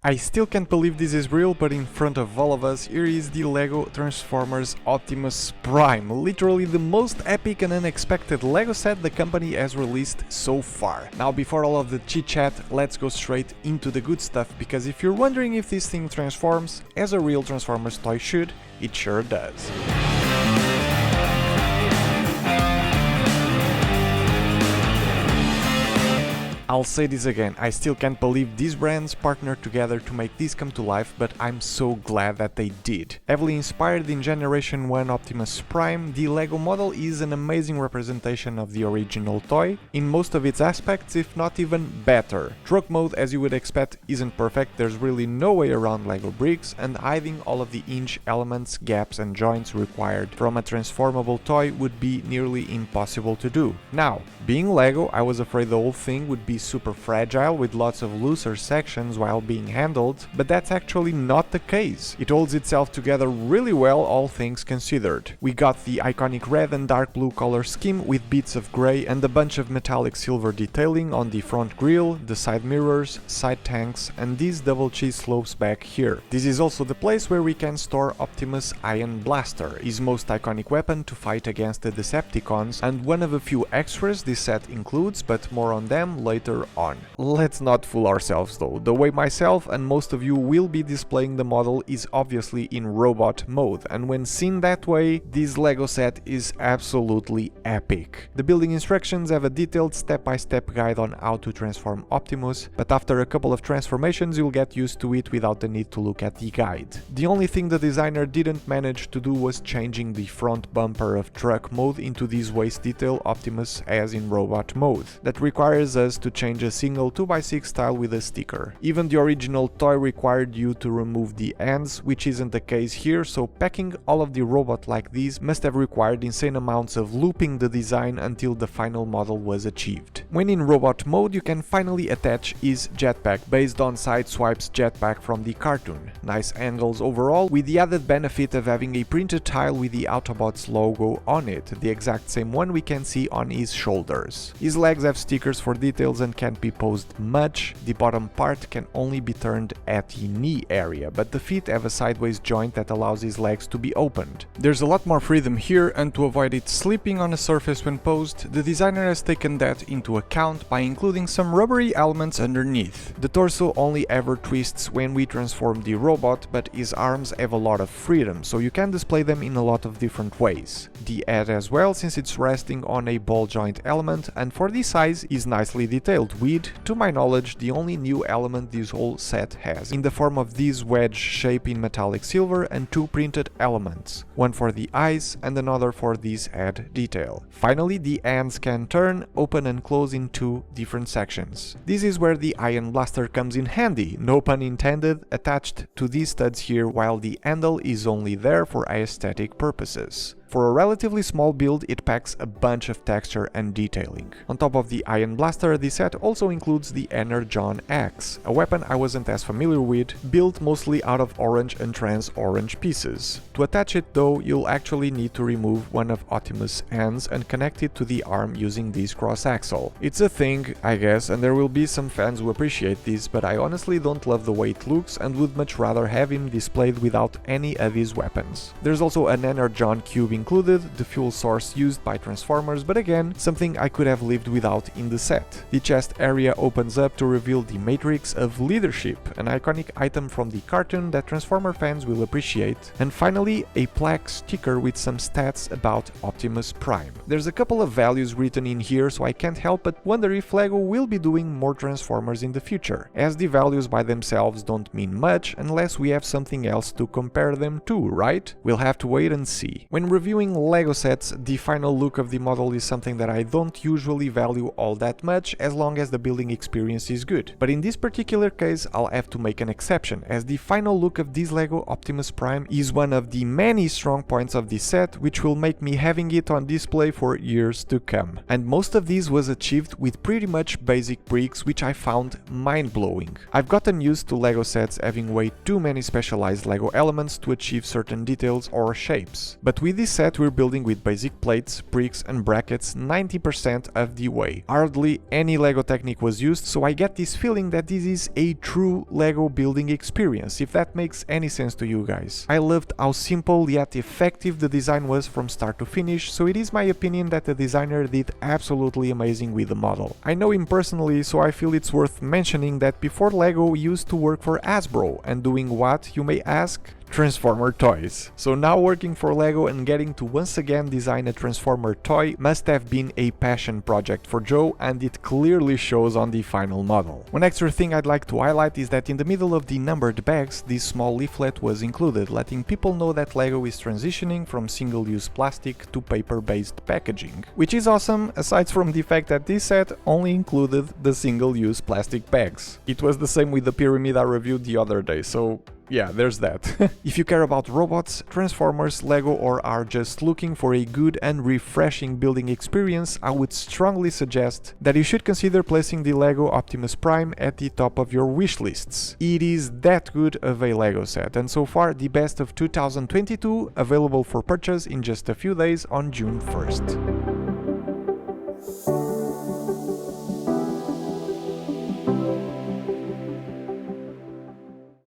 I still can't believe this is real, but in front of all of us, here is the LEGO Transformers Optimus Prime, literally the most epic and unexpected LEGO set the company has released so far. Now, before all of the chit-chat, let's go straight into the good stuff, because if you're wondering if this thing transforms, as a real Transformers toy should, it sure does. I'll say this again, I still can't believe these brands partnered together to make this come to life, but I'm so glad that they did. Heavily inspired in Generation 1 Optimus Prime, the LEGO model is an amazing representation of the original toy, in most of its aspects, if not even better. Truck mode, as you would expect, isn't perfect, there's really no way around LEGO bricks, and hiding all of the hinge elements, gaps and joints required from a transformable toy would be nearly impossible to do. Now, being LEGO, I was afraid the whole thing would be super fragile with lots of looser sections while being handled, but that's actually not the case. It holds itself together really well, all things considered. We got the iconic red and dark blue color scheme with bits of grey and a bunch of metallic silver detailing on the front grille, the side mirrors, side tanks, and these double cheese slopes back here. This is also the place where we can store Optimus' Iron Blaster, his most iconic weapon to fight against the Decepticons, and one of a few extras this set includes, but more on them later on. Let's not fool ourselves though, the way myself and most of you will be displaying the model is obviously in robot mode, and when seen that way, this LEGO set is absolutely epic. The building instructions have a detailed step-by-step guide on how to transform Optimus, but after a couple of transformations you'll get used to it without the need to look at the guide. The only thing the designer didn't manage to do was changing the front bumper of truck mode into this waist detail Optimus has in robot mode. That requires us to change a single 2x6 tile with a sticker. Even the original toy required you to remove the ends, which isn't the case here, so packing all of the robot like these must have required insane amounts of looping the design until the final model was achieved. When in robot mode, you can finally attach his jetpack based on Sideswipe's jetpack from the cartoon. Nice angles overall, with the added benefit of having a printed tile with the Autobots logo on it, the exact same one we can see on his shoulders. His legs have stickers for details and can't be posed much. The bottom part can only be turned at the knee area, but the feet have a sideways joint that allows his legs to be opened. There's a lot more freedom here, and to avoid it slipping on a surface when posed, the designer has taken that into account by including some rubbery elements underneath. The torso only ever twists when we transform the robot, but his arms have a lot of freedom, so you can display them in a lot of different ways. The head as well, since it's resting on a ball joint element, and for this size is nicely detailed with, to my knowledge, the only new element this whole set has, in the form of this wedge shape in metallic silver and two printed elements, one for the eyes and another for this head detail. Finally, the hands can turn, open and close in two different sections. This is where the Iron Blaster comes in handy, no pun intended, attached to these studs here, while the handle is only there for aesthetic purposes. For a relatively small build, it packs a bunch of texture and detailing. On top of the Iron Blaster, the set also includes the Energon Axe, a weapon I wasn't as familiar with, built mostly out of orange and trans orange pieces. To attach it though, you'll actually need to remove one of Optimus' hands and connect it to the arm using this cross axle. It's a thing, I guess, and there will be some fans who appreciate this, but I honestly don't love the way it looks and would much rather have him displayed without any of his weapons. There's also an Energon Cube included, the fuel source used by Transformers, but again, something I could have lived without in the set. The chest area opens up to reveal the Matrix of Leadership, an iconic item from the cartoon that Transformer fans will appreciate, and finally a plaque sticker with some stats about Optimus Prime. There's a couple of values written in here, so I can't help but wonder if LEGO will be doing more Transformers in the future, as the values by themselves don't mean much unless we have something else to compare them to, right? We'll have to wait and see. When reviewing LEGO sets, the final look of the model is something that I don't usually value all that much as long as the building experience is good. But in this particular case, I'll have to make an exception, as the final look of this LEGO Optimus Prime is one of the many strong points of this set, which will make me having it on display for years to come. And most of this was achieved with pretty much basic bricks, which I found mind-blowing. I've gotten used to LEGO sets having way too many specialized LEGO elements to achieve certain details or shapes, but with this set we're building with basic plates, bricks and brackets 90% of the way. Hardly any LEGO technique was used, so I get this feeling that this is a true LEGO building experience, if that makes any sense to you guys. I loved how simple yet effective the design was from start to finish, so it is my opinion that the designer did absolutely amazing with the model. I know him personally, so I feel it's worth mentioning that before LEGO used to work for Hasbro, and doing what, you may ask? Transformer toys. So now working for LEGO and getting to once again design a Transformer toy must have been a passion project for Joe, and it clearly shows on the final model. One extra thing I'd like to highlight is that in the middle of the numbered bags, this small leaflet was included, letting people know that LEGO is transitioning from single-use plastic to paper-based packaging. Which is awesome, aside from the fact that this set only included the single-use plastic bags. It was the same with the pyramid I reviewed the other day, so yeah, there's that. If you care about robots, Transformers, LEGO, or are just looking for a good and refreshing building experience, I would strongly suggest that you should consider placing the LEGO Optimus Prime at the top of your wish lists. It is that good of a LEGO set, and so far the best of 2022, available for purchase in just a few days on June 1st.